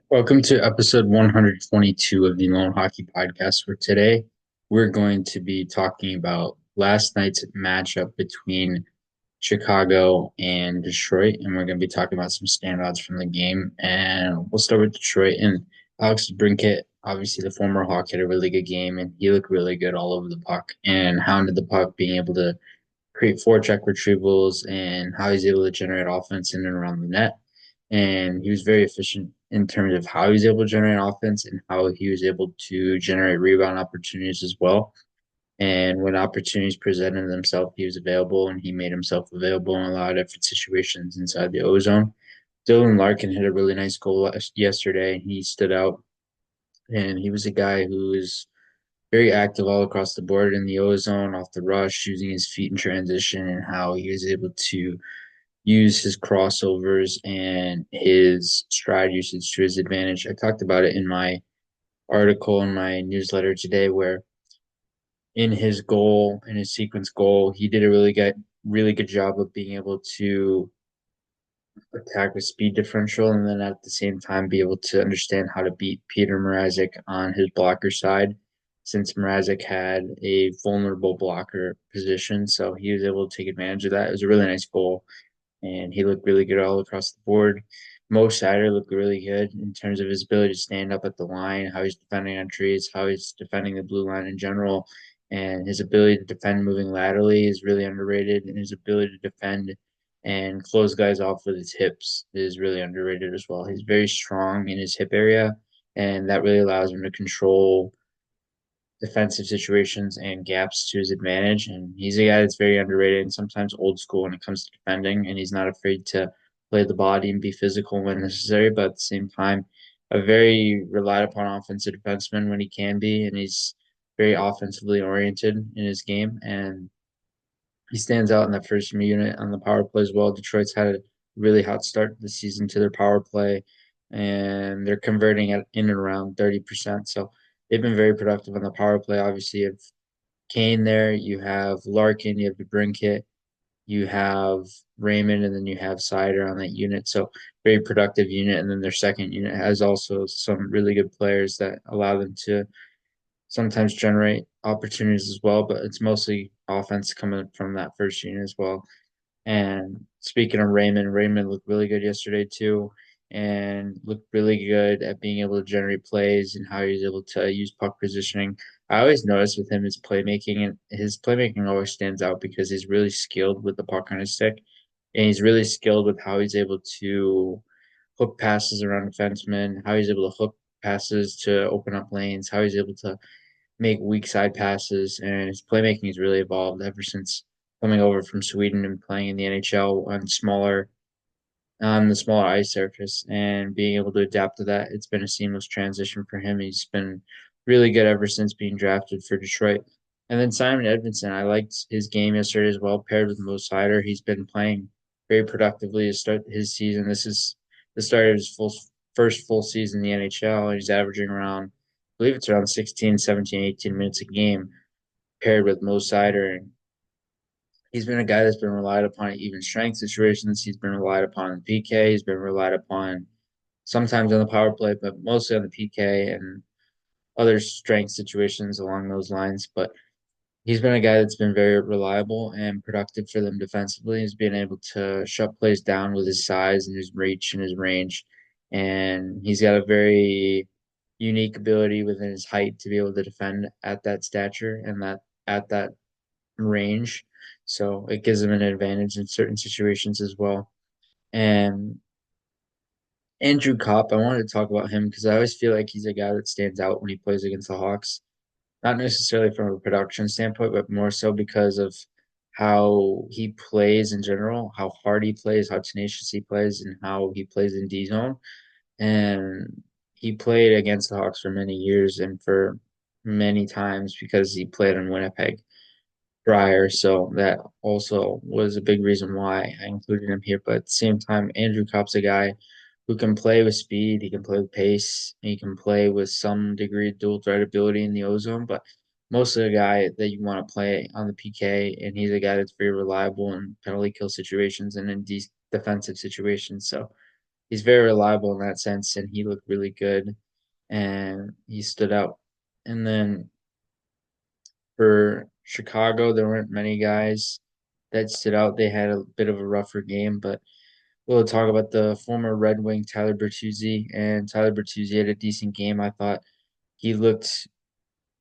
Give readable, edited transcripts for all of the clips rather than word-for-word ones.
Welcome to episode 122 of the Loane Hockey Podcast. For today, we're going to be talking about last night's matchup between Chicago and Detroit, and we're going to be talking about some standouts from the game. And we'll start with Detroit and Alex Brinkett. Obviously, the former Hawk had a really good game, and he looked really good all over the puck and hounded the puck, being able to create forecheck retrievals and how he's able to generate offense in and around the net. And he was very efficient in terms of how he was able to generate offense and how he was able to generate rebound opportunities as well. And when opportunities presented themselves, he was available and he made himself available in a lot of different situations inside the ozone. Dylan Larkin hit a really nice goal yesterday. He stood out, and he was a guy who was very active all across the board in the ozone, off the rush, using his feet in transition, and how he was able to use his crossovers and his stride usage to his advantage. I talked about it in my article in my newsletter today, where in his goal, in his sequence goal, he did a really good job of being able to attack with speed differential and then at the same time be able to understand how to beat Peter Mrazek on his blocker side, since Mrazek had a vulnerable blocker position. So he was able to take advantage of that. It was a really nice goal, and he looked really good all across the board. Mo Sider looked really good in terms of his ability to stand up at the line, how he's defending on trees, how he's defending the blue line in general, and his ability to defend moving laterally is really underrated, and his ability to defend and close guys off with his hips is really underrated as well. He's very strong in his hip area, and that really allows him to control defensive situations and gaps to his advantage. And he's a guy that's very underrated and sometimes old school when it comes to defending. And he's not afraid to play the body and be physical when necessary, but at the same time, a very relied upon offensive defenseman when he can be. And he's very offensively oriented in his game. And he stands out in that first unit on the power play as well. Detroit's had a really hot start to the season to their power play, and they're converting at in and around 30%. So they've been very productive on the power play. Obviously, you have Kane there, you have Larkin, you have DeBrincat, you have Raymond, and then you have Sider on that unit. So very productive unit. And then their second unit has also some really good players that allow them to sometimes generate opportunities as well, but it's mostly offense coming from that first unit as well. And speaking of Raymond, Raymond looked really good yesterday too, and looked really good at being able to generate plays and how he's able to use puck positioning. I always notice with him his playmaking, and his playmaking always stands out because he's really skilled with the puck on his stick, and he's really skilled with how he's able to hook passes around defensemen, how he's able to hook passes to open up lanes, how he's able to make weak side passes, and his playmaking has really evolved ever since coming over from Sweden and playing in the NHL on the smaller ice surface and being able to adapt to that. It's been a seamless transition for him. He's been really good ever since being drafted for Detroit. And then Simon Edmondson, I liked his game yesterday as well, paired with Mo Sider. He's been playing very productively to start his season. This is the start of his first full season in the NHL, and he's averaging around, I believe it's around 16, 17, 18 minutes a game, paired with Mo Sider. And he's been a guy that's been relied upon in even strength situations. He's been relied upon in PK. He's been relied upon sometimes on the power play, but mostly on the PK and other strength situations along those lines. But he's been a guy that's been very reliable and productive for them defensively. He's been able to shut plays down with his size and his reach and his range. And he's got a very unique ability within his height to be able to defend at that stature and that at that range. So it gives him an advantage in certain situations as well. And Andrew Kopp, I wanted to talk about him because I always feel like he's a guy that stands out when he plays against the Hawks. Not necessarily from a production standpoint, but more so because of how he plays in general, how hard he plays, how tenacious he plays, and how he plays in D zone. And he played against the Hawks for many years and for many times because he played in Winnipeg prior. So that also was a big reason why I included him here. But at the same time, Andrew Kopp's a guy who can play with speed, he can play with pace, he can play with some degree of dual threat ability in the ozone, but mostly a guy that you want to play on the PK, and he's a guy that's very reliable in penalty kill situations and in defensive situations. So he's very reliable in that sense, and he looked really good and he stood out. And then for Chicago, there weren't many guys that stood out. They had a bit of a rougher game, but we'll talk about the former Red Wing Tyler Bertuzzi, and Tyler Bertuzzi had a decent game. I thought he looked.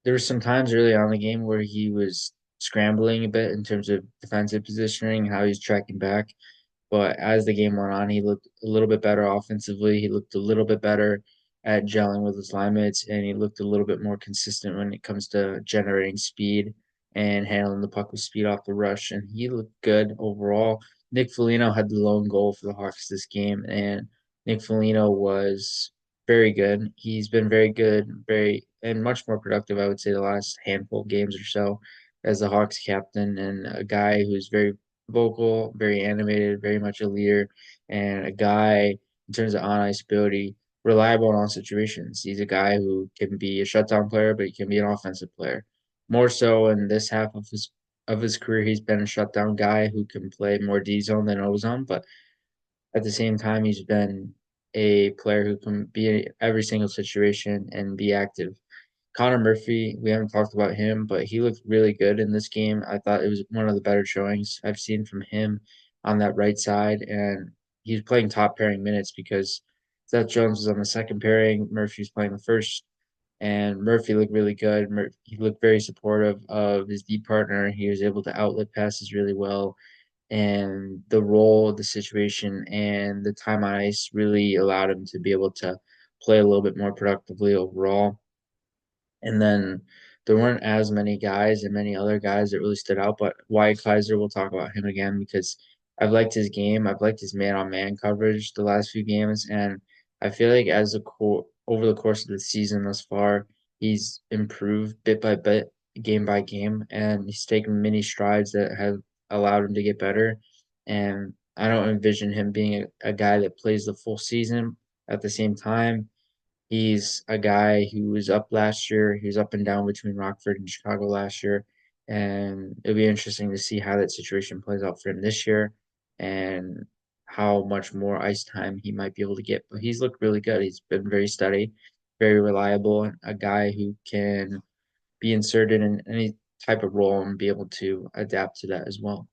There were some times early on in the game where he was scrambling a bit in terms of defensive positioning, how he's tracking back. But as the game went on, he looked a little bit better offensively. He looked a little bit better at gelling with his line mates, and he looked a little bit more consistent when it comes to generating speed and handling the puck with speed off the rush. And he looked good overall. Nick Foligno had the lone goal for the Hawks this game, and Nick Foligno was very good. He's been very good, very and much more productive, I would say, the last handful of games or so as the Hawks captain and a guy who's very vocal, very animated, very much a leader, and a guy in terms of on ice ability, reliable in all situations. He's a guy who can be a shutdown player, but he can be an offensive player. More so in this half of his career, he's been a shutdown guy who can play more D zone than O zone, but at the same time, he's been a player who can be in every single situation and be active. Connor Murphy, we haven't talked about him, but he looked really good in this game. I thought it was one of the better showings I've seen from him on that right side, and he's playing top pairing minutes because Seth Jones was on the second pairing, Murphy's playing the first, and Murphy looked really good. He looked very supportive of his D partner. He was able to outlet passes really well, and the role, the situation, and the time on ice really allowed him to be able to play a little bit more productively overall. And then there weren't as many guys and many other guys that really stood out, but Wyatt Kaiser, we'll talk about him again because I've liked his game. I've liked his man-on-man coverage the last few games, and I feel like over the course of the season thus far, he's improved bit by bit, game by game, and he's taken many strides that have allowed him to get better. And I don't envision him being a guy that plays the full season. At the same time, he's a guy who was up last year. He was up and down between Rockford and Chicago last year. And it'll be interesting to see how that situation plays out for him this year and how much more ice time he might be able to get. But he's looked really good. He's been very steady, very reliable, a guy who can be inserted in any type of role and be able to adapt to that as well.